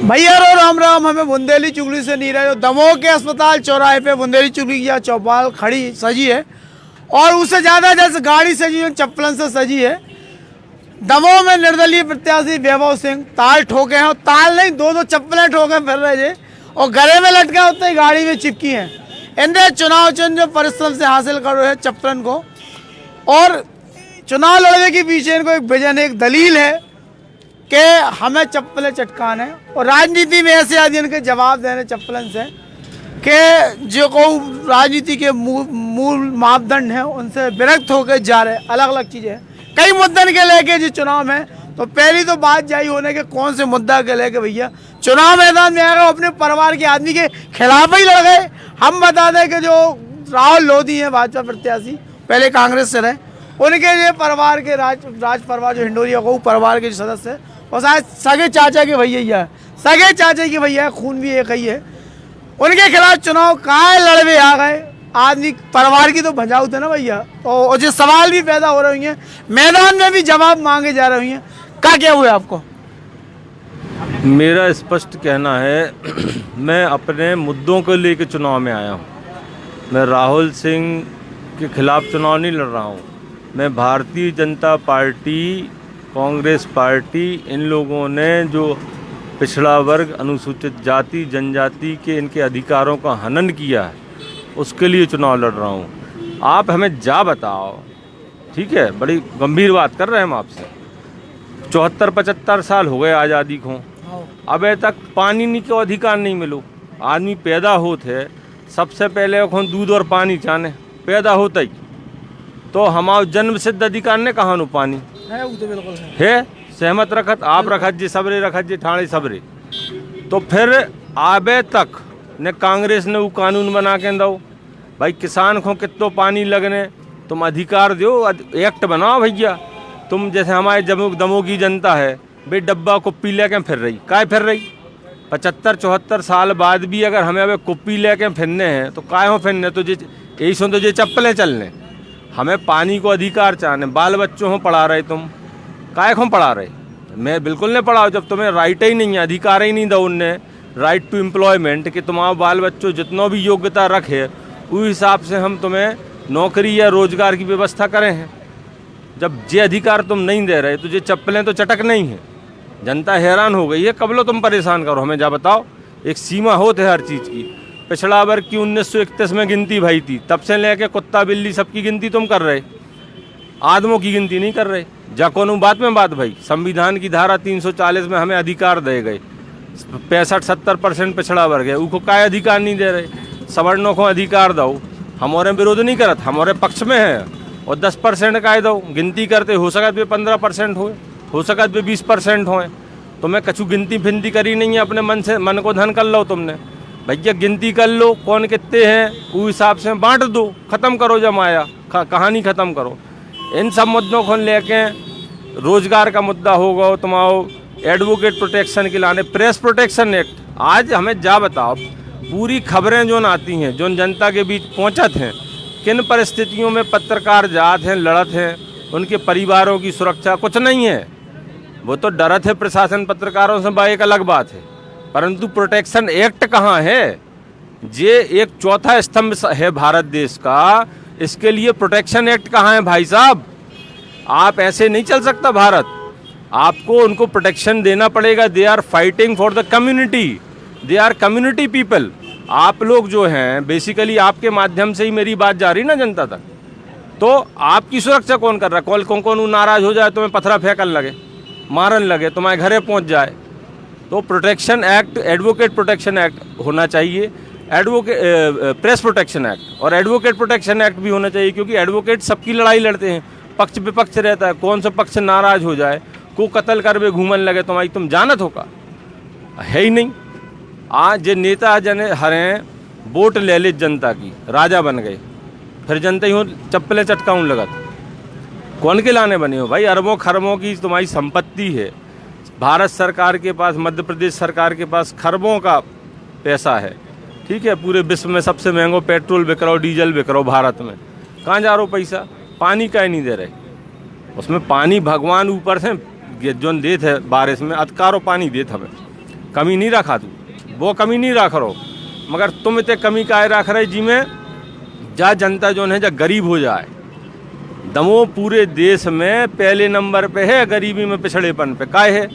भैया रो राम राम। हमें बुंदेली चुगली से नहीं रहे। दमोह के अस्पताल चौराहे पे बुंदेली चुगली की चौपाल खड़ी सजी है और उससे ज़्यादा जैसे गाड़ी सजी है, चप्पलन से सजी है। दमोह में निर्दलीय प्रत्याशी वैभव सिंह ताल ठोके हैं, और ताल नहीं, दो दो चप्पलें ठोके फिर रहे थे और गले में लटके होते ही गाड़ी में चिपकी हैं। इनने चुनाव चिन्ह जो परिश्रम से हासिल कर रहे हैं चप्पलन को, और चुनाव लड़ने के पीछे इनको एक विजन, एक दलील है कि हमें चप्पलें चटकान है। और राजनीति में ऐसे आदमी इनके जवाब देने चप्पलन से कि जो को राजनीति के मूल मापदंड हैं उनसे विरक्त होकर जा रहे। अलग अलग चीज़ें हैं, कई मुद्दन के लेके जो चुनाव में, तो पहली तो बात जारी होने के कौन से मुद्दा के लेके भैया चुनाव मैदान में आएगा अपने परिवार के आदमी के खिलाफ ही लड़ गए। हम बता दें कि जो राहुल लोधी हैं भाजपा प्रत्याशी, पहले कांग्रेस से रहे, उनके लिए परिवार के राज परिवार जो हिंडोरिया को परिवार के जो सदस्य है और शायद सगे चाचा के भैया है, सगे चाचा के भैया है, खून भी एक ही है। उनके खिलाफ चुनाव कहाँ लड़वे आ गए आदमी, परिवार की तो भजाऊ थे ना भैया। और जो सवाल भी पैदा हो रहे हैं, मैदान में भी जवाब मांगे जा रहे हैं। क्या हुआ आपको? मेरा स्पष्ट कहना है मैं अपने मुद्दों को लेकर चुनाव में आया हूँ। मैं राहुल सिंह के खिलाफ चुनाव नहीं लड़ रहा हूँ। मैं भारतीय जनता पार्टी, कांग्रेस पार्टी, इन लोगों ने जो पिछड़ा वर्ग, अनुसूचित जाति जनजाति के इनके अधिकारों का हनन किया है, उसके लिए चुनाव लड़ रहा हूँ। आप हमें जा बताओ, ठीक है, बड़ी गंभीर बात कर रहे हैं हम आपसे। 74-75 साल हो गए आज़ादी को, अबे तक पानी नहीं को अधिकार नहीं मिलो। आदमी पैदा होते सबसे पहले दूध और पानी चाहने, पैदा होता ही तो हमारा जन्म सिद्ध अधिकार ने कहा नु पानी है, वो तो बिल्कुल है। सहमत रखत आप रखत जी सबरे रखत जी ठाणे सबरे। तो फिर आबे तक ने कांग्रेस ने वो कानून बना के दो भाई किसान को कितो पानी लगने, तुम अधिकार दो, एक्ट बनाओ भैया। तुम जैसे हमारे दमोह की जनता है भाई, डब्बा कुप्पी लेके फिर रही, काय फिर रही 75-74 साल बाद भी अगर हमें अब कुप्पी लेके फिरने हैं तो काय हो फिरने, तो यही सुन तो ये चप्पलें चलने। हमें पानी को अधिकार चाहने, बाल बच्चों को पढ़ा रहे, तुम काय को पढ़ा रहे? मैं बिल्कुल नहीं पढ़ाओ जब तुम्हें राइट ही नहीं है, अधिकार ही नहीं दो उनने, राइट टू एम्प्लॉयमेंट, कि तुम्हारा बाल बच्चों जितना भी योग्यता रखे उस हिसाब से हम तुम्हें नौकरी या रोजगार की व्यवस्था करें हैं। जब ये अधिकार तुम नहीं दे रहे तो ये चप्पलें तो चटक नहीं है। जनता हैरान हो गई है, कब लो तुम परेशान करो हमें, जा बताओ। एक सीमा होती है हर चीज़ की। पिछड़ा वर्ग की 1931 में गिनती भई थी, तब से लेके कुत्ता बिल्ली सबकी गिनती तुम कर रहे, आदमों की गिनती नहीं कर रहे। जा कोनो बात में बात भाई, संविधान की धारा 340 में हमें अधिकार दे गए, 65-70% पिछड़ा वर्ग है, उनको काय अधिकार नहीं दे रहे। सवर्णों को अधिकार दो, हमारे विरोध नहीं करत, हमारे पक्ष में है। और 10% का दो, गिनती करते हो सकत वे 15% हो सकत वे 20% होए। तो मैं कछु गिनती फिनती करी नहीं है, अपने मन से मन को धन कर लो तुमने भैया, गिनती कर लो कौन कितने हैं, उस हिसाब से बांट दो, ख़त्म करो जमाया, कहानी ख़त्म करो। इन सब मुद्दों को लेके रोजगार का मुद्दा होगा, तुम्हारा एडवोकेट प्रोटेक्शन के लाने, प्रेस प्रोटेक्शन एक्ट। आज हमें जा बताओ, पूरी खबरें जो आती हैं, जो जनता के बीच पहुँचत हैं, किन परिस्थितियों में पत्रकार जात हैं, लड़त हैं, उनके परिवारों की सुरक्षा कुछ नहीं है। वो तो डरत है प्रशासन पत्रकारों से, भाई एक अलग बात है, परंतु प्रोटेक्शन एक्ट कहाँ है? ये एक चौथा स्तंभ है भारत देश का, इसके लिए प्रोटेक्शन एक्ट कहाँ है भाई साहब? आप ऐसे नहीं चल सकता भारत, आपको उनको प्रोटेक्शन देना पड़ेगा। They are fighting for the community, they are community people. आप लोग जो हैं बेसिकली, आपके माध्यम से ही मेरी बात जा रही ना जनता तक, तो आपकी सुरक्षा कौन कर रहा है? कौन नाराज हो जाए, तुम्हें पत्थरा फेंकन लगे, मारन लगे, तुम्हारे घरे पहुंच जाए, तो protection act, advocate protection act होना चाहिए, प्रेस प्रोटेक्शन एक्ट और एडवोकेट प्रोटेक्शन एक्ट भी होना चाहिए। क्योंकि एडवोकेट सबकी लड़ाई लड़ते हैं, पक्ष विपक्ष रहता है, कौन सा पक्ष नाराज हो जाए, को कत्ल कर वे घूमन लगे, तुम जानत होगा है ही नहीं। आज जे नेता जने हरे वोट ले ले जनता की, राजा बन गए, फिर जनता ही हो चप्पलें चटकाऊं लगत, कौन के लाने बने हो भाई? अरबों खरबों की तुम्हारी संपत्ति है, भारत सरकार के पास, मध्य प्रदेश सरकार के पास खरबों का पैसा है, ठीक है। पूरे विश्व में सबसे महंगो पेट्रोल बिक रहा हो, डीजल बिक रहा हो, भारत में कहाँ जा रहा हो पैसा? पानी का ही नहीं दे रहे, उसमें पानी भगवान ऊपर से जो देत है बारिश में, अतकारो पानी देत हमें, कमी नहीं रखा तू, वो कमी नहीं रख रहो, मगर तुम इतने कमी काहे रख रहे जी में जा जनता जो है जा गरीब हो जाए। दमोह पूरे देश में पहले नंबर पे है गरीबी में, पिछड़ेपन पे काहे है।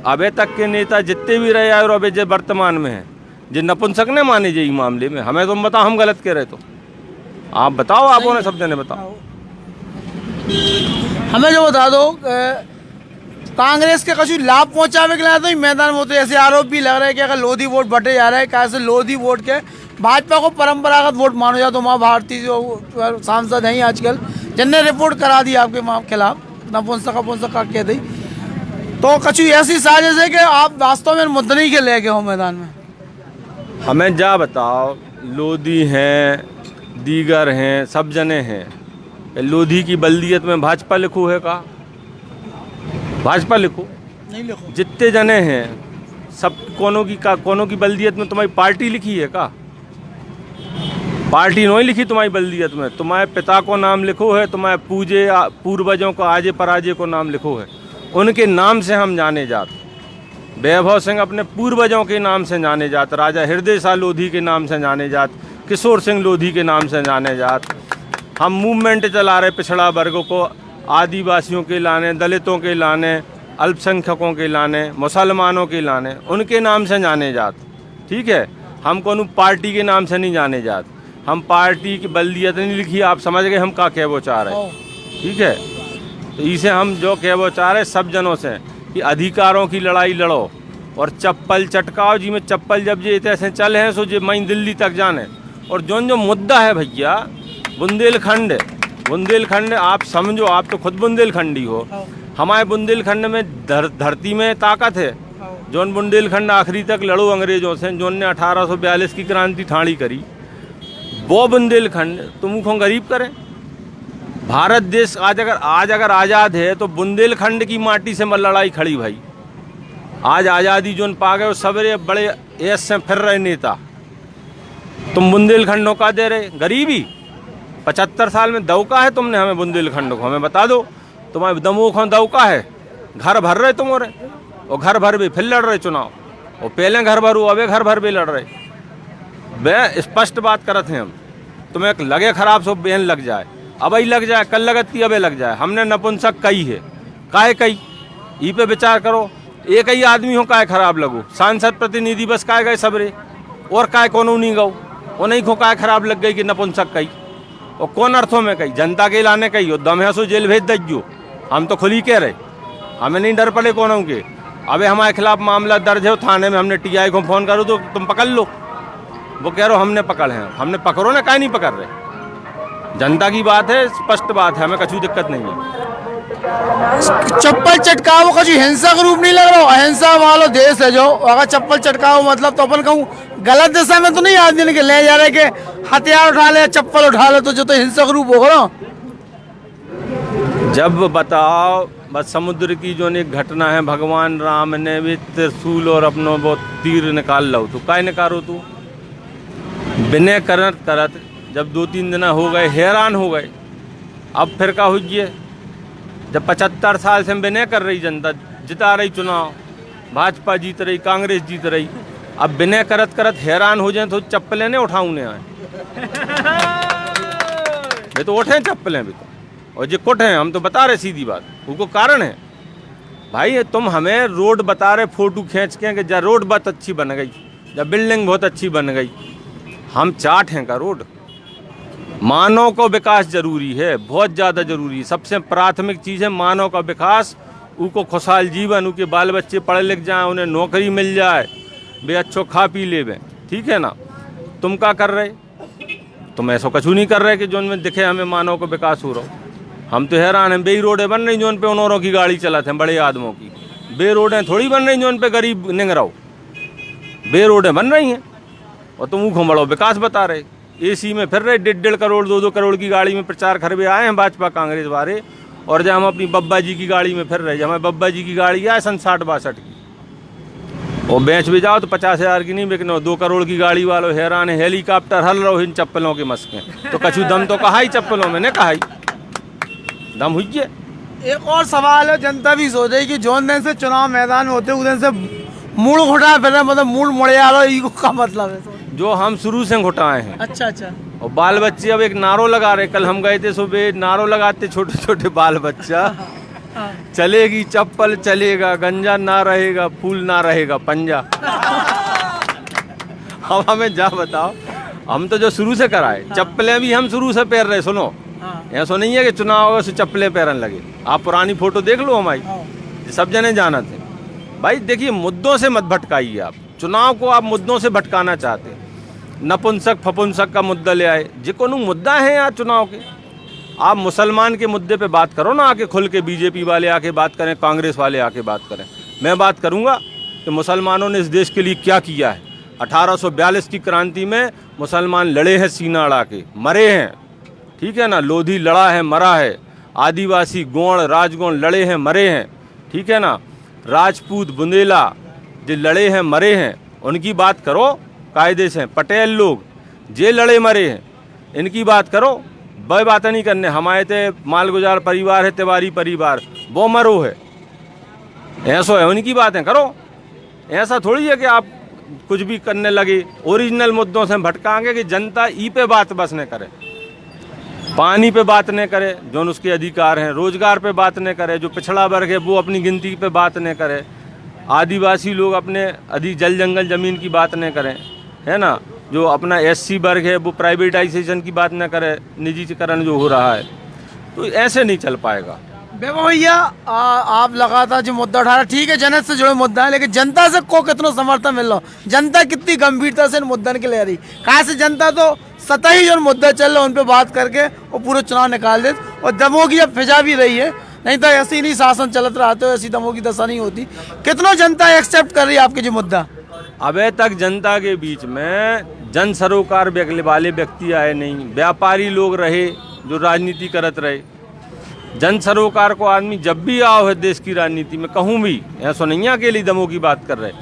अबे तक के नेता जितने भी रहे और अबे जो वर्तमान में है जो नपुंसक ने माने जे मामले में, हमें तुम बताओ हम गलत कह रहे तो आप बताओ, आप उन्हें सब जने बताओ। हमें जो बता दो कांग्रेस के कछु लाभ पहुंचावे के लिए तो मैदान में होते, ऐसे आरोप भी लग रहा है कि अगर लोधी वोट बटे जा रहा है, कैसे लोधी वोट के भाजपा को परंपरागत वोट मानो जाए। तो माँ भारती जो सांसद हैं आजकल जिनने रिपोर्ट करा दी आपके खिलाफ नपुंसक का कह दी, तो कछु ऐसी साजिश है कि आप वास्तव में मुद्दे के ले गए हो मैदान में। हमें जा बताओ, लोधी हैं दीगर हैं सब जने हैं, लोधी की बल्दियत में भाजपा लिखू है का? भाजपा लिखो नहीं लिखो। जितने जने हैं सब कोनो की बल्दियत में तुम्हारी पार्टी लिखी है का? पार्टी नहीं लिखी तुम्हारी बल्दियत में, तुम्हारे पिता को नाम लिखो है, तुम्हारे पूर्वजों को आजे पराजे को नाम लिखो है, उनके नाम से हम जाने जात। वैभव सिंह अपने पूर्वजों के नाम से जाने जात, राजा हृदय शाह लोधी के नाम से जाने जात, किशोर सिंह लोधी के नाम से जाने जात। हम मूवमेंट चला रहे पिछड़ा वर्गों को, आदिवासियों के लाने, दलितों के लाने, अल्पसंख्यकों के लाने, मुसलमानों के लाने, उनके नाम से जाने जात। ठीक है, हम कोनो पार्टी के नाम से नहीं जाने जात, हम पार्टी की बल्दियत नहीं लिखी। आप समझ गए हम का कह वो चाह रहे। ठीक है, तो इसे हम जो कह वो चाह रहे सब जनों से कि अधिकारों की लड़ाई लड़ो और चप्पल चटकाओ जी में चप्पल जब जे ऐसे चल हैं सो जे मई दिल्ली तक जाने। और जो मुद्दा है भैया बुंदेलखंड आप समझो, आप तो खुद बुंदेलखंडी हो, हमारे बुंदेलखंड में धरती में ताकत है। जोन बुंदेलखंड आखिरी तक लड़ो अंग्रेजों से, जोन ने 1842 की क्रांति ठाड़ी करी, वो बुंदेलखंड तुम को गरीब करें। भारत देश आज अगर आज़ाद है तो बुंदेलखंड की माटी से लड़ाई खड़ी भाई। आज आज़ादी जोन पा गए सबरे बड़े ऐस से फिर रहे नेता, तुम बुंदेलखंडों का दे रहे गरीबी। 75 साल में दौका है तुमने हमें बुंदेलखंड को, हमें बता दो तुम्हारे दमोह को दौका है। घर भर रहे तुम और घर भर भी फिर लड़ रहे चुनाव, और पहले घर भर हुआ अबे घर भर भी लड़ रहे। वे स्पष्ट बात करते हैं हम, तुम्हें लगे खराब सो बेहन लग जाए, अब ही लग जाए, कल लगती अबे लग जाए। हमने नपुंसक कही है, काहे कही ई पे विचार करो। एक ही आदमी हो काहे खराब लगो, सांसद प्रतिनिधि बस काहे गए सबरे, और काहे कोनो नहीं गौ, वो नहीं खो काहे खराब लग गई कि नपुंसक कही। और कौन अर्थों में कही, जनता के लाने कही हो, दम है सो जेल भेज दो। हम तो खुली कह रहे, हमें नहीं डर पड़े कोनो के। अबे हमारे खिलाफ मामला दर्ज है थाने में, हमने टीआई को फोन करो तो तुम पकड़ लो, वो कह रहे हो हमने पकड़ हैं, हमने पकड़ो ना, काहे नहीं पकड़ रहे। जनता की बात है, स्पष्ट बात है, हमें कछु दिक्कत नहीं है। चप्पल चटकाओ का जो हिंसक रूप नहीं लग रहा, अहिंसा वाला देश है जो, अगर चप्पल चटकाओ मतलब तो अपन कहूँ गलत दिशा में तो नहीं आदमी के ले जा रहे कि हथियार उठा ले चप्पल उठा ले, तो जो तो हिंसक रूप हो रहा। जब बताओ बस समुद्र की जो एक घटना है, भगवान राम ने भी त्रिशूल और अपनो वो तीर निकाल लो, तो काय निकालो तू बिना करत जब 2-3 दिन हो गए हैरान हो गए। अब फिर का हुई, जब 75 साल से बिना कर रही जनता, जिता रही चुनाव, भाजपा जीत रही, कांग्रेस जीत रही, अब बिना करत हैरान हो जाए तो चप्पलें नहीं उठाऊने आए। वे तो उठे चप्पलें भी तो, और जो कुट हैं हम तो बता रहे सीधी बात, उनको कारण है भाई। तुम हमें रोड बता रहे फोटो खींच के कि जा रोड बहुत अच्छी बन गई, जब बिल्डिंग बहुत अच्छी बन गई, हम चाट हैं का रोड। मानव का विकास जरूरी है, बहुत ज़्यादा जरूरी है, सबसे प्राथमिक चीज़ है मानव का विकास। उनको खुशहाल जीवन, उनके बाल बच्चे पढ़ लिख जाएं, उन्हें नौकरी मिल जाए, वे अच्छो खा पी ले बें, ठीक है ना। तुम क्या कर रहे, तुम ऐसा कछु नहीं कर रहे कि जोन में दिखे हमें मानव का विकास हो रहा। हम तो हैरान हैं, बे रोडें बन रही जोन पे उनोरों की गाड़ी चलाते हैं, बड़े आदमों की। बे रोडें थोड़ी बन रही जोन पे गरीब निंग रहो, बे रोडें बन रही हैं और तुम उनको बड़ो विकास बता रहे। एसी में फिर रहे, 1.5 करोड़ 2-2 करोड़ की गाड़ी में प्रचार खरबे आए हैं भाजपा कांग्रेस वाले, और जब हम अपनी बब्बा जी की गाड़ी में फिर रहे, जब हमें बब्बा जी की गाड़ी आए 60-62 की, और बेच भी जाओ तो 50,000 की नहीं बिकनो, 2 करोड़ की गाड़ी वालों हैरान है। हेलीकॉप्टर हल रहो इन चप्पलों के मस्के, तो कछु दम तो कहा ही चप्पलों में, ने कहा ही दम हुई है। एक और सवाल है, जनता भी सोचे कि जोन दिन से चुनाव मैदान में होते उस दिन से मूड घुटा फिर मतलब मूड मोड़े आ रहा ईगो का मतलब है। जो हम शुरू से घुटाए हैं। अच्छा अच्छा। और बाल बच्चे अब एक नारो लगा रहे, कल हम गए थे सुबह, नारो लगाते छोटे छोटे बाल बच्चा, चलेगी चप्पल चलेगा, गंजा ना रहेगा, फूल ना रहेगा पंजा। अब हमें जा बताओ, हम तो जो शुरू से कराए, चप्पलें भी हम शुरू से पहन रहे। सुनो, ऐसा नहीं है कि चुनाव होगा चप्पलें पहनने लगे। आप पुरानी फोटो देख लो हमारी, सब जने जाना थे। भाई देखिए, मुद्दों से मत भटकाइए। आप चुनाव को आप मुद्दों से भटकाना चाहते हैं, नपुंसक फपुंसक का मुद्दा ले आए। जो कोनो मुद्दा है यार चुनाव के, आप मुसलमान के मुद्दे पे बात करो ना, आके खुल के। बीजेपी वाले आके बात करें, कांग्रेस वाले आके बात करें। मैं बात करूंगा कि मुसलमानों ने इस देश के लिए क्या किया है। 1842 की क्रांति में मुसलमान लड़े हैं, सीना अड़ा के मरे हैं, ठीक है ना। लोधी लड़ा है, मरा है। आदिवासी गोंड राजगोंड लड़े हैं, मरे हैं, ठीक है ना। राजपूत बुंदेला जो लड़े हैं, मरे हैं, उनकी बात करो कायदे से। पटेल लोग जे लड़े मरे हैं, इनकी बात करो। वह बातें नहीं करने हमारे ते मालगुजार परिवार है, तिवारी परिवार, वो मरो है, ऐसा है, उनकी बातें करो। ऐसा थोड़ी है कि आप कुछ भी करने लगे। ओरिजिनल मुद्दों से भटकाएंगे कि जनता ई पे बात बस न करे, पानी पे बात न करे जो उसके अधिकार हैं, रोजगार पे बात न करे, जो पिछड़ा वर्ग है वो अपनी गिनती पे बात न करे, आदिवासी लोग अपने जल जंगल जमीन की बात न करें, है ना। जो अपना एससी वर्ग है वो प्राइवेटाइजेशन की बात न करे, निजीकरण जो हो रहा है, तो ऐसे नहीं चल पाएगा। बेबो भैया, आप लगातार जो मुद्दा उठा रहे, ठीक है, जनता से जुड़े मुद्दा है, लेकिन जनता से को कितना समर्थन मिल रहा, जनता कितनी गंभीरता से इन मुद्दन के ले रही। कहा से जनता तो सतही जो मुद्दा चल रहा है उन पे बात करके वो पूरे चुनाव निकाल दे, और दमों की अब फिजा भी रही है, नहीं तो ऐसे ही नहीं शासन चलत रहा तो ऐसी दमों की दशा नहीं होती। कितना जनता एक्सेप्ट कर रही है आपके जो मुद्दा? अबे तक जनता के बीच में जन सरोकार वाले व्यक्ति आए नहीं, व्यापारी लोग रहे जो राजनीति करत रहे। जन सरोकार को आदमी जब भी आओ है देश की राजनीति में, कहूँ भी ऐसा नहीं है अकेली दमों की बात कर रहे,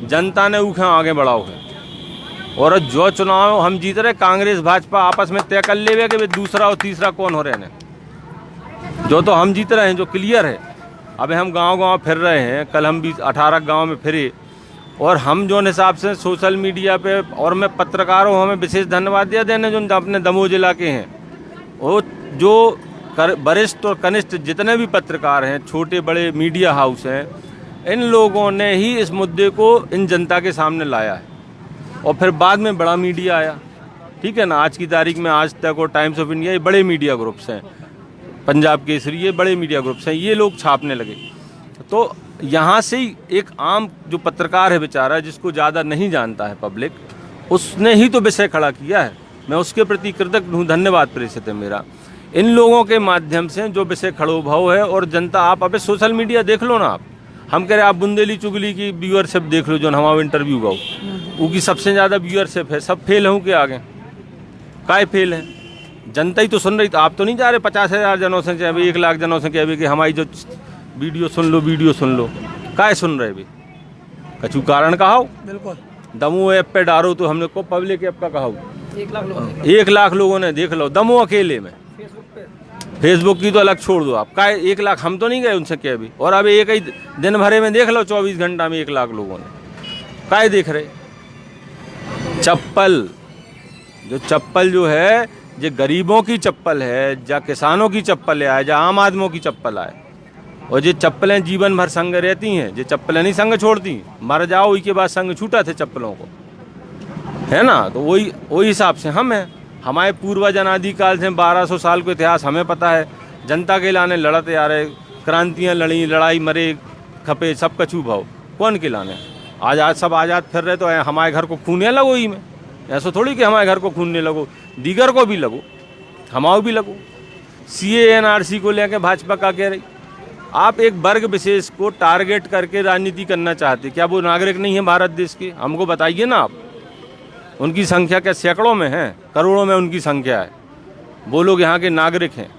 जनता ने उखे आगे बढ़ाओ है। और जो चुनाव हम जीत रहे, कांग्रेस भाजपा आपस में तय कर ले कि वे दूसरा और तीसरा कौन हो रहे हैं। जो तो हम जीत रहे हैं, जो क्लियर है। अबे हम गांव-गांव फिर रहे हैं, कल हम 18 गांव में फिरे, और हम जो हिसाब से सोशल मीडिया पे, और मैं पत्रकारों हमें विशेष धन्यवाद दिया देने जो अपने दमोह जिला के हैं, वो जो वरिष्ठ और कनिष्ठ जितने भी पत्रकार हैं, छोटे बड़े मीडिया हाउस हैं, इन लोगों ने ही इस मुद्दे को इन जनता के सामने लाया है। और फिर बाद में बड़ा मीडिया आया, ठीक है ना। आज की तारीख में आज तक और टाइम्स ऑफ इंडिया, ये बड़े मीडिया ग्रुप्स हैं, पंजाब केसरी, ये बड़े मीडिया ग्रुप्स हैं, ये लोग छापने लगे। तो यहाँ से ही एक आम जो पत्रकार है बेचारा, जिसको ज़्यादा नहीं जानता है पब्लिक, उसने ही तो विषय खड़ा किया है। मैं उसके प्रति कृतज्ञ हूँ, धन्यवाद प्रेषित है मेरा। इन लोगों के माध्यम से जो विषय खड़ो भाव है, और जनता, आप अबे सोशल मीडिया देख लो ना। आप हम कह रहे आप बुंदेली चुगली की व्यूअरशिप देख लो, जो हमारा इंटरव्यू गाओ, उनकी सबसे ज़्यादा व्यूअरशिप है। सब फेल हूँ के आगे काय फेल है, जनता ही तो सुन रही। तो आप तो नहीं जा रहे 50,000 जनों से, चाहे 1 लाख जनों से कहे कि हमारी जो वीडियो सुन लो, काय सुन रहे भी, कछु कारण कहा। बिल्कुल, दमोह ऐप पे डालो तो हमने को पब्लिक ऐप का कहा 1 लाख लोगों ने देख लो दमोह अकेले में। फेसबुक की तो अलग छोड़ दो आप, काय 1 लाख हम तो नहीं गए उनसे क्या भी। और अब एक ही दिन भरे में देख लो 24 घंटा में 1 लाख लोगों ने काय देख रहे। चप्पल जो है, जो गरीबों की चप्पल है, जा किसानों की चप्पल है, जा आम आदमियों की चप्पल आए। और ये चप्पलें जीवन भर संग रहती हैं, ये चप्पलें नहीं संग छोड़ती। मर जाओ उसके बाद संग छूटा थे चप्पलों को, है ना। तो वही हिसाब से हम हैं। हमारे पूर्वज अनादिकाल से 1200 साल को इतिहास हमें पता है। जनता के लाने लड़ते आ रहे, क्रांतियाँ लड़ी, लड़ाई मरे खपे, सब कछू भाव कौन के लाने। आज सब आज़ाद फिर रहे, तो हमारे घर को खूनने लगो ही में। ऐसा थोड़ी कि हमारे घर को खूनने लगो, दीगर को भी लगो, हमाओ भी लगो। CA NRC को लेकर भाजपा का कह रही, आप एक वर्ग विशेष को टारगेट करके राजनीति करना चाहते। क्या वो नागरिक नहीं है भारत देश के? हमको बताइए ना आप। उनकी संख्या क्या सैकड़ों में है, करोड़ों में उनकी संख्या है। वो लोग यहाँ के नागरिक हैं,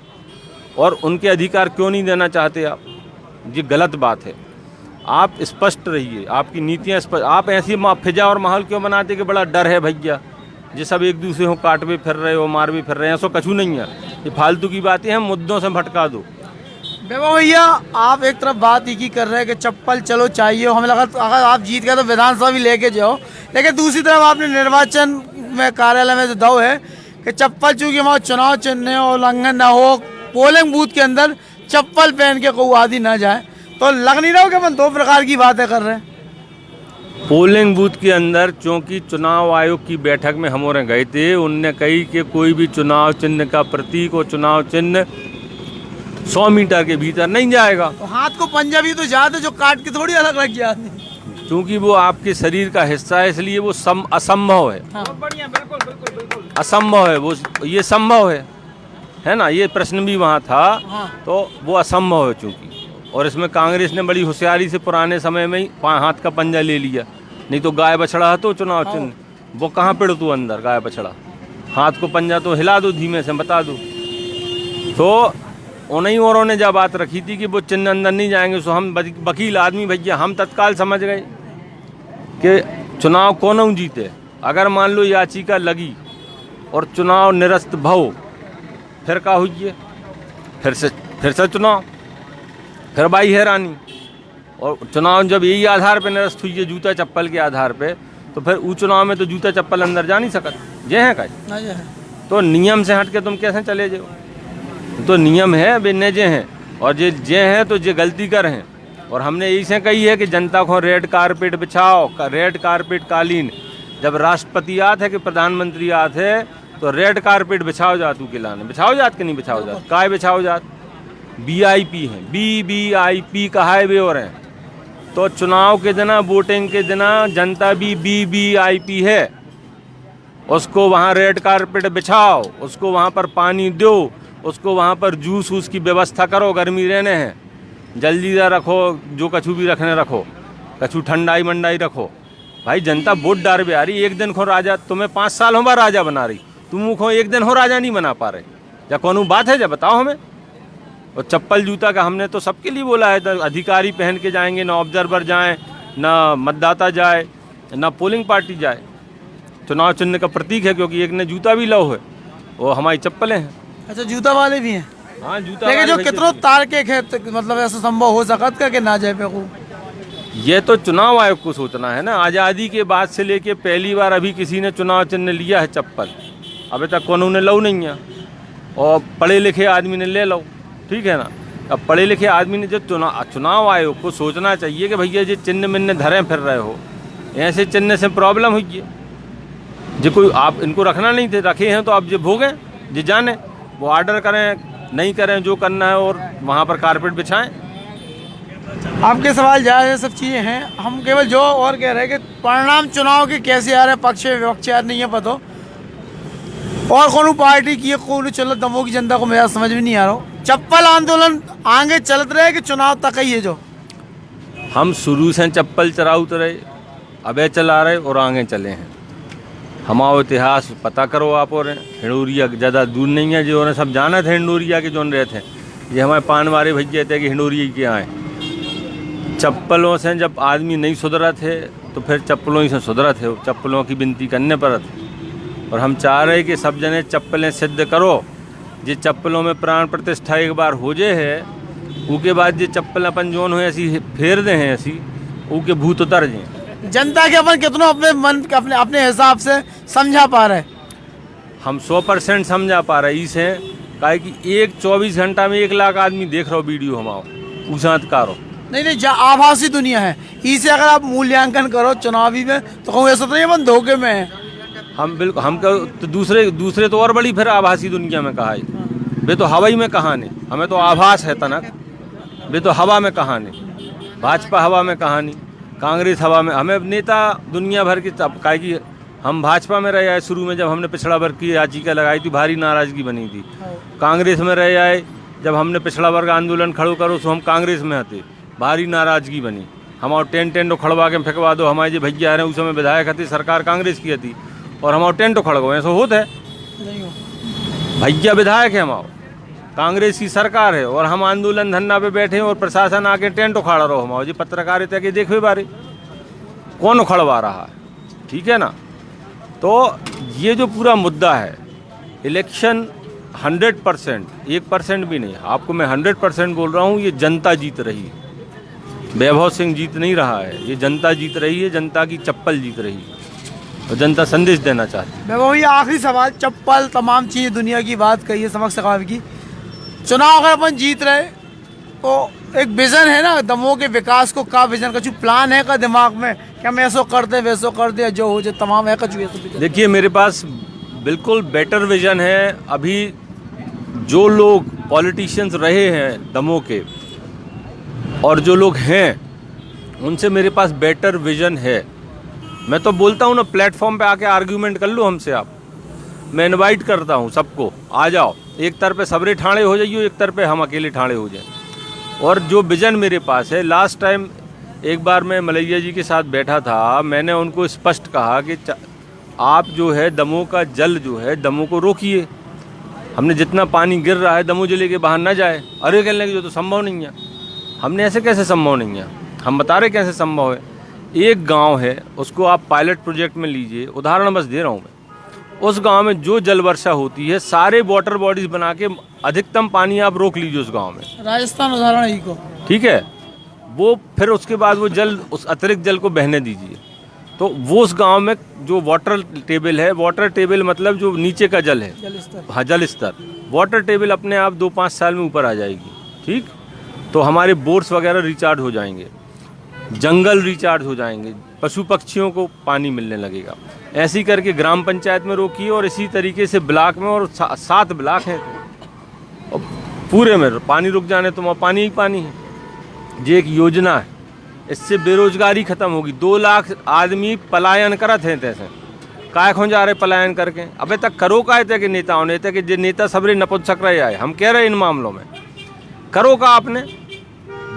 और उनके अधिकार क्यों नहीं देना चाहते आप? ये गलत बात है। आप स्पष्ट रहिए, आपकी नीतियाँ स्पष्ट। आप ऐसी फिजा और माहौल क्यों बनाते कि बड़ा डर है भैया, ये सब एक दूसरे को काट भी फिर रहे हो, मार भी फिर रहे हैं, ऐसा कछू नहीं है। ये फालतू की बातें हैं, मुद्दों से भटका दो। वैभव भैया, आप एक तरफ बात ही की कर रहे हैं कि चप्पल चलो चाहिए, हमें लगा अगर आप जीत गए तो विधानसभा भी लेके जाओ, लेकिन दूसरी तरफ आपने निर्वाचन में कार्यालय में जो दाव है कि चप्पल चूंकि हमारा चुनाव चिन्ह हो, उल्लंघन ना हो, पोलिंग बूथ के अंदर चप्पल पहन के कोई आदि ना जाए, तो लग नहीं रहा हो कि अपन दो प्रकार की बातें कर रहे हैं। पोलिंग बूथ के अंदर चूंकि चुनाव आयोग की बैठक में हम और गए थे, उनने कही कि कोई भी चुनाव चिन्ह का प्रतीक और चुनाव चिन्ह 100 मीटर के भीतर नहीं जाएगा। तो हाथ को पंजा भी तो जाते जो काट के थोड़ी अलग रख गया आदमी। क्योंकि वो आपके शरीर का हिस्सा है, इसलिए वो असंभव है। हाँ। बढ़िया, बिल्कुल बिल्कुल बिल्कुल। असंभव है वो, ये संभव है ना, ये प्रश्न भी वहाँ था। हाँ। तो वो असंभव है चूंकि, और इसमें कांग्रेस ने बड़ी होशियारी से पुराने समय में ही हाथ का पंजा ले लिया। नहीं तो गाय बछड़ा है तो चुनाव चिन्ह, वो कहाँ पेड़ तू अंदर गाय बछड़ा, हाथ को पंजा तो हिला दो, धीमे से बता दो। तो उन्हीं औरों ने जब बात रखी थी कि वो चिन्ह अंदर नहीं जाएंगे, सो हम वकील आदमी भैया हम तत्काल समझ गए कि चुनाव कौन जीते। अगर मान लो याचिका लगी और चुनाव निरस्त भव, फिर क्या हुई है, फिर से चुनाव, फिर भाई हैरानी। और चुनाव जब यही आधार पे निरस्त हुई है, जूता चप्पल के आधार पे, तो फिर वो चुनाव में तो जूता चप्पल अंदर जा नहीं सकत, ये है का। तो नियम से हट के तुम कैसे चले जाओ, तो नियम है बिन्ने जे हैं, और जे हैं तो जे गलती कर हैं। और हमने यही से कही है कि जनता को रेड कारपेट बिछाओ, रेड कारपेट कालीन। जब राष्ट्रपति आते कि प्रधानमंत्री आते तो रेड कारपेट बिछाओ जात के लाने, बिछाओ जात कि नहीं बिछाओ जात, काय बिछाओ जात, VIP हैं, BBIP कहा है वे और हैं। तो चुनाव के दिन, वोटिंग के दिन जनता भी BBIP है, उसको वहाँ रेड कारपेट बिछाओ, उसको वहाँ पर पानी दो, उसको वहाँ पर जूस वूस की व्यवस्था करो, गर्मी रहने हैं, जल्दीदा रखो, जो कछु भी रखने रखो, कछु ठंडाई मंडाई रखो। भाई जनता वोट डार भी आ रही, एक दिन को राजा, तुम्हें 5 साल हो राजा बना रही, तुम को एक दिन हो राजा नहीं बना पा रहे, या कौन बात है, जब बताओ हमें। और चप्पल जूता का हमने तो सबके लिए बोला है, अधिकारी पहन के जाएंगे, ना ऑब्जर्वर जाए, ना मतदाता जाए, ना पोलिंग पार्टी जाए। चुनाव चिन्ह का प्रतीक है, क्योंकि एक ने जूता भी लो है, वो हमारी चप्पलें हैं। अच्छा, जूता वाले भी हैं। हाँ, जूता लेकिन जो वाले कितनों तार के खेत, मतलब ऐसा संभव हो सकत का कि ना जाए पे को, ये तो चुनाव आयोग को सोचना है ना। आज़ादी के बाद से लेके पहली बार अभी किसी ने चुनाव चिन्ह लिया है चप्पल, अभी तक कौन ने लो नहीं है, और पढ़े लिखे आदमी ने ले लो, ठीक है ना। अब पढ़े लिखे आदमी ने जो चुनाव आयोग को सोचना चाहिए कि भैया ये चिन्ह मिन्ने धरे फिर रहे हो, ऐसे चिन्ह से प्रॉब्लम हुई है, जो कोई आप इनको रखना नहीं थे, रखे हैं तो आप जो भोगें, जो जाने वो ऑर्डर करें, नहीं करें जो करना है, और वहाँ पर कारपेट बिछाएं। आपके सवाल जायज़ है, सब चीज़ें हैं। हम केवल जो और कह रहे हैं कि परिणाम चुनाव के कैसे आ रहे हैं, पक्ष विपक्ष यार नहीं है पता, और कौन पार्टी की कौन चलो दमों की जनता को मेरा समझ में नहीं आ रहा हो। चप्पल आंदोलन आगे चलते रहे कि चुनाव तक ही है, जो हम शुरू से चप्पल चराउत रहे, अबे चला रहे और आगे चले हैं। हमारा इतिहास पता करो आप, और हिंडोरिया ज़्यादा दूर नहीं है, जो उन्हें सब जाना थे हिंडोरिया के जो रहते हैं, ये हमारे पान वाले भैया थे कि हिंडोरिया के आए। चप्पलों से जब आदमी नहीं सुधरा थे तो फिर चप्पलों ही से सुधरा थे, चप्पलों की विनती करने पर थे। और हम चाह रहे कि सब जने चप्पलें सिद्ध करो, जे चप्पलों में प्राण प्रतिष्ठा एक बार हो जाए है, उसके बाद ये चप्पल अपन जोन हो ऐसी फेर दे हैं, ऐसी उसके भूत उतर जाए। जनता के अपन कितना अपने मन अपने हिसाब से समझा पा रहे, हम 100% समझा पा रहे इसे, काहे कि 24 घंटा में 1 लाख आदमी देख रहा हो वीडियो हमारा उसात कारो। नहीं आभासी दुनिया है, इसे अगर आप मूल्यांकन करो चुनावी में तो कहूँ ऐसा तो नहीं अपन धोखे में है। हम बिल्कुल, हम तो दूसरे तो और बड़ी फिर आभासी दुनिया में कहा है, वे तो हवाई में कहानी, हमें तो आभास है तनक, वे तो हवा में कहानी, भाजपा हवा में कहानी, कांग्रेस हवा में। हमें नेता दुनिया भर की, काहे कि हम भाजपा में रहे आए शुरू में, जब हमने पिछड़ा वर्ग की याचिका लगाई थी, भारी नाराजगी बनी थी। कांग्रेस में रहे आए, जब हमने पिछड़ा वर्ग आंदोलन खड़ो करो तो हम कांग्रेस में आते, भारी नाराजगी बनी। हमारे टेंट खड़वा के फेंकवा दो, हमारे जो भैया रहे उस समय विधायक थी, सरकार कांग्रेस की थी, और हमारे टेंट खड़गो, ऐसा होता है, भैया विधायक है हमारे, कांग्रेस की सरकार है, और हम आंदोलन धरना पे बैठे हैं और प्रशासन आके टेंट उखाड़ रहा हो हमारे जी पत्रकारिता के देखो बारे कौन उखड़वा रहा है, ठीक है ना। तो ये जो पूरा मुद्दा है, इलेक्शन 100%, 1% भी नहीं, आपको मैं 100% बोल रहा हूँ, ये जनता जीत रही है। वैभव सिंह जीत नहीं रहा है, ये जनता जीत रही है, जनता की चप्पल जीत रही है और जनता संदेश देना चाहती है। वैभव ये आखिरी सवाल, चप्पल तमाम चीज़ दुनिया की बात कही है समक सखावे की, चुनाव अगर अपन जीत रहे तो एक विजन है ना दमोह के विकास को, का विजन का जो प्लान है का दिमाग में, क्या हम ऐसो करते वैसो करते जो हो जाए तमाम है कछु ऐसा? देखिए मेरे पास बिल्कुल बेटर विजन है। अभी जो लोग पॉलिटिशियंस रहे हैं दमोह के और जो लोग हैं उनसे मेरे पास बेटर विजन है। मैं तो बोलता हूँ ना, प्लेटफॉर्म पे आके आर्ग्यूमेंट कर लो हमसे आप। मैं इनवाइट करता हूँ सबको, आ जाओ, एक तरफ पे सबरे ठाणे हो जाइए, एक तरफ पे हम अकेले ठाणे हो जाएं। और जो विजन मेरे पास है, लास्ट टाइम एक बार मैं मलैया जी के साथ बैठा था, मैंने उनको स्पष्ट कहा कि आप जो है दमोह का जल जो है दमोह को रोकिए। हमने जितना पानी गिर रहा है दमोह जिले के बाहर ना जाए। अरे कहने लगे जो तो संभव नहीं है। हमने ऐसे कैसे संभव नहीं है, हम बता रहे कैसे संभव है। एक गांव है, उसको आप पायलट प्रोजेक्ट में लीजिए, उदाहरण बस दे रहा हूँ मैं। उस गांव में जो जल वर्षा होती है, सारे वाटर बॉडीज बना के अधिकतम पानी आप रोक लीजिए उस गांव में। राजस्थान उदाहरण ही को, ठीक है, वो फिर उसके बाद वो जल, उस अतिरिक्त जल को बहने दीजिए, तो वो उस गांव में जो वाटर टेबल है, वाटर टेबल मतलब जो नीचे का जल है, हाँ जल स्तर, वाटर टेबल अपने आप 2-5 साल में ऊपर आ जाएगी। ठीक, तो हमारे बोर्स वगैरह रिचार्ज हो जाएंगे, जंगल रिचार्ज हो जाएंगे, पशु पक्षियों को पानी मिलने लगेगा। ऐसी करके ग्राम पंचायत में रोकिए और इसी तरीके से ब्लॉक में, और 7 ब्लॉक हैं और पूरे में पानी रुक जाने तो वहाँ पानी ही पानी है। ये एक योजना है, इससे बेरोजगारी खत्म होगी। 2 लाख आदमी पलायन करत हैं, तैसे काय खो जा रहे पलायन करके। अबे तक करो का थे कि नेताओं ने थे कि जे नेता सबरे नपुंसक रहे आए, हम कह रहे इन मामलों में करो का आपने।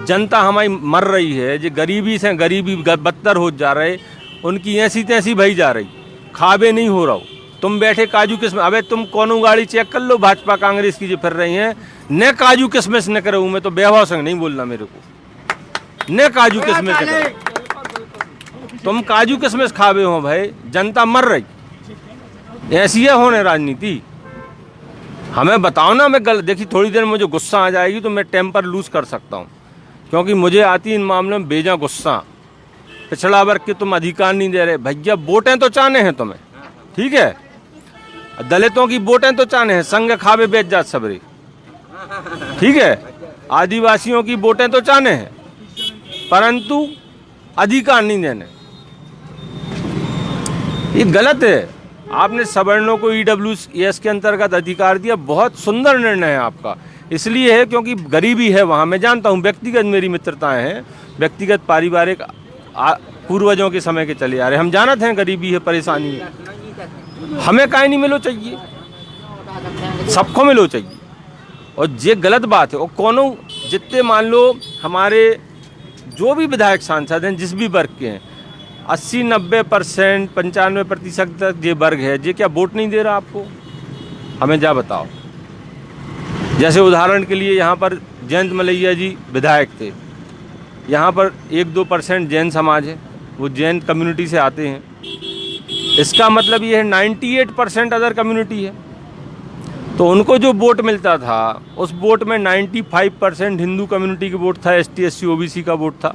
जनता हमारी मर रही है, जो गरीबी से गरीबी बदतर हो जा रहे, उनकी ऐसी तैसी भई जा रही, खाबे नहीं हो रहा हो। तुम बैठे काजू किस्म, अबे तुम कौन गाड़ी चेक कर लो, भाजपा कांग्रेस की जो फिर रही हैं, न काजू किस्मस न करे। मैं तो वैभव सिंह नहीं बोलना मेरे को, न काजू किस्मस न करे। तुम काजू किस्मस खावे हो भाई, जनता मर रही, ऐसी है होने राजनीति। हमें बताओ ना। मैं देखिए थोड़ी देर में मुझे गुस्सा आ जाएगी तो मैं टेम्पर लूज कर सकता हूँ, क्योंकि मुझे आती इन मामलों में बेजा गुस्सा। पिछड़ा वर्ग के तुम अधिकार नहीं दे रहे भैया, वोटें तो चाहने हैं तुम्हें, ठीक है, दलितों की वोटें तो चाहने हैं, संग खावे बेच जात सबरी, ठीक है, आदिवासियों की वोटें तो चाहने हैं, परंतु अधिकार नहीं देने। ये गलत है। आपने सवर्णों को EWS के अंतर्गत अधिकार दिया, बहुत सुंदर निर्णय है आपका। इसलिए है क्योंकि गरीबी है वहाँ, मैं जानता हूँ, व्यक्तिगत मेरी मित्रताएं हैं, व्यक्तिगत पारिवारिक पूर्वजों के समय के चले आ रहे, हम जानते हैं गरीबी है, परेशानी है। हमें काहे नहीं मिलो चाहिए, सबको मिलो चाहिए। और ये गलत बात है। और कोनो जितने मान लो हमारे जो भी विधायक सांसद हैं, जिस भी वर्ग के हैं, 80-90%, 95% तक ये वर्ग है, ये क्या वोट नहीं दे रहा आपको? हमें जा बताओ। जैसे उदाहरण के लिए यहाँ पर जयंत मलैया जी विधायक थे, यहाँ पर 1-2% जैन समाज है, वो जैन कम्युनिटी से आते हैं। इसका मतलब ये है 98% अदर कम्युनिटी है। तो उनको जो वोट मिलता था, उस वोट में 95% हिंदू कम्युनिटी का वोट था, ST SC OBC का वोट था।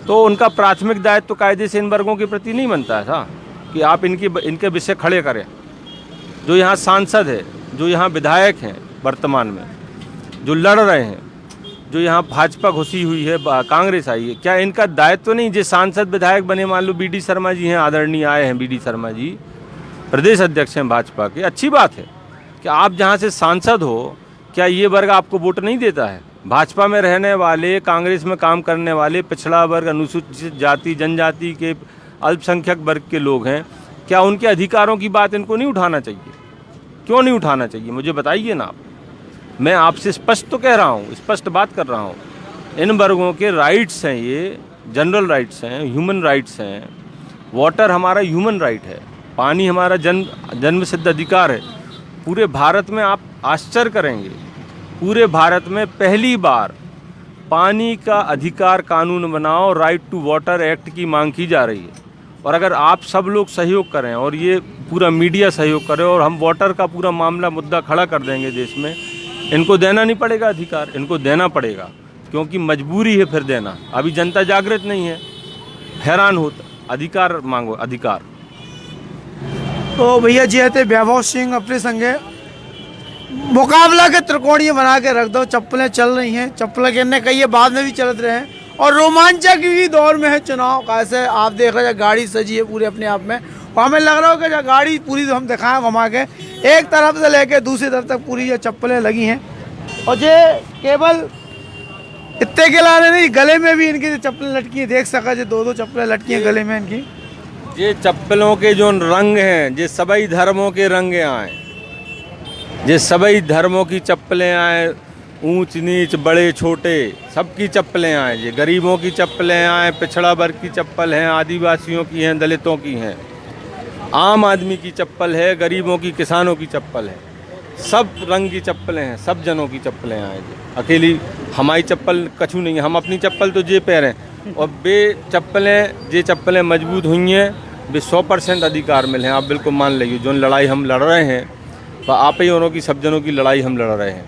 तो उनका प्राथमिक दायित्व तो कायदे से इन वर्गों के प्रति नहीं बनता था कि आप इनके विषय खड़े करें। जो यहाँ सांसद है, जो यहाँ विधायक हैं वर्तमान में, जो लड़ रहे हैं, जो यहाँ भाजपा घुसी हुई है, कांग्रेस आई है, क्या इनका दायित्व तो नहीं? जो सांसद विधायक बने, मान लो BD शर्मा जी हैं, आदरणीय आए हैं BD शर्मा जी, प्रदेश अध्यक्ष हैं भाजपा के, अच्छी बात है कि आप जहाँ से सांसद हो, क्या ये वर्ग आपको वोट नहीं देता है? भाजपा में रहने वाले, कांग्रेस में काम करने वाले पिछड़ा वर्ग, अनुसूचित जाति, जनजाति के अल्पसंख्यक वर्ग के लोग हैं, क्या उनके अधिकारों की बात इनको नहीं उठाना चाहिए? क्यों नहीं उठाना चाहिए, मुझे बताइए ना आप। मैं आपसे स्पष्ट तो कह रहा हूँ, स्पष्ट बात कर रहा हूँ। इन वर्गों के राइट्स हैं, ये जनरल राइट्स हैं, ह्यूमन राइट्स हैं। वाटर हमारा ह्यूमन राइट है, पानी हमारा जन्म सिद्ध अधिकार है। पूरे भारत में आप आश्चर्य करेंगे, पूरे भारत में पहली बार पानी का अधिकार कानून बनाओ, राइट टू वाटर एक्ट की मांग की जा रही है। और अगर आप सब लोग सहयोग करें और ये पूरा मीडिया सहयोग करे और हम वोटर का पूरा मामला मुद्दा खड़ा कर देंगे देश में, इनको देना नहीं पड़ेगा अधिकार, इनको देना पड़ेगा क्योंकि मजबूरी है फिर देना। अभी जनता जागृत नहीं है, हैरान होता, अधिकार मांगो अधिकार। तो भैया जी थे वैभव सिंह अपने संगे मुकाबला के त्रिकोणीय बना के रख दो। चप्पलें चल रही हैं, चप्पलें कहने कही है बाद में भी चलते रहे हैं और रोमांचक भी दौर में है चुनाव। कैसे आप देख रहे हैं, गाड़ी सजी है पूरे अपने आप में और हमें लग रहा हो कि गाड़ी पूरी तो हम दिखाएं घुमा के एक तरफ से लेके दूसरी तरफ तक पूरी ये चप्पलें लगी हैं। और ये केवल इतने के लाने नहीं, गले में भी इनकी चप्पलें लटकी हैं, देख सका जो दो चप्पलें लटकी हैं गले में इनकी। ये चप्पलों के जो रंग हैं, ये सभी धर्मों के रंग आए, ये सभी धर्मों की चप्पलें आए, ऊंच नीच बड़े छोटे सबकी चप्पलें आए। ये गरीबों की चप्पलें आए, पिछड़ा वर्ग की चप्पल हैं, आदिवासियों की हैं, दलितों की हैं, आम आदमी की चप्पल है, गरीबों की, किसानों की चप्पल है, सब रंग की चप्पलें हैं, सब जनों की चप्पलें आए। अकेली हमारी चप्पल कछू नहीं है, हम अपनी चप्पल तो जे पैर हैं और बे चप्पलें, ये चप्पलें मजबूत हुई हैं, वे 100% अधिकार मिले हैं। आप बिल्कुल मान लीजिए जो लड़ाई हम लड़ रहे हैं तो आप ही उनों की, सब जनों की लड़ाई हम लड़ रहे हैं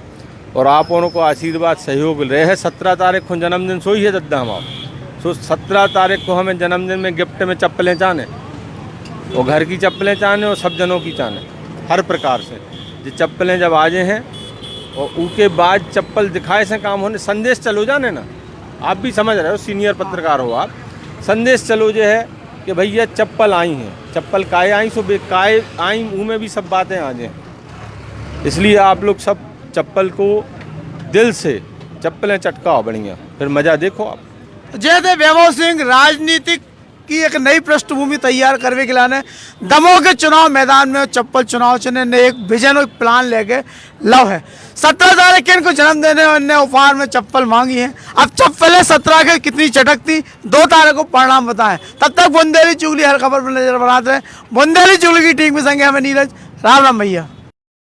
और आप उनों को आशीर्वाद सहयोग रहे है। 17 तारीख को जन्मदिन सोई है दद्दा हम आप, सो 17 तारीख को हमें जन्मदिन में गिफ्ट में चप्पलें चाहने और घर की चप्पलें चाहने और सब जनों की चाहने हर प्रकार से। ये चप्पलें जब आ जाए हैं और उसके बाद चप्पल दिखाए से काम होने, संदेश चलो जाने ना, आप भी समझ रहे हो, सीनियर पत्रकार हो आप, संदेश चलो जो है कि भैया चप्पल आई हैं, चप्पल काए आई सो बेकाए आई, मुँह में भी सब बातें आ जाएँ। इसलिए आप लोग सब चप्पल को दिल से चप्पलें चटकाओ बढ़िया, फिर मज़ा देखो आप। जय थे वैभव सिंह राजनीतिक की एक नई पृष्ठभूमि तैयार करने के लिए दमोह के चुनाव मैदान में चप्पल चुनाव चुने ने एक विजन और प्लान लेके लव है। 17 तारीख के इनको जन्म देने और इनने उपहार में चप्पल मांगी है। अब चप्पलें 17 के कितनी चटकती 2 तारीख को परिणाम बताएं। तब तक बुंदेली चुगली हर खबर पर नजर बनाते हैं। बुंदेली चुगली की टीम में संगे हमें नीरज, राम राम भैया।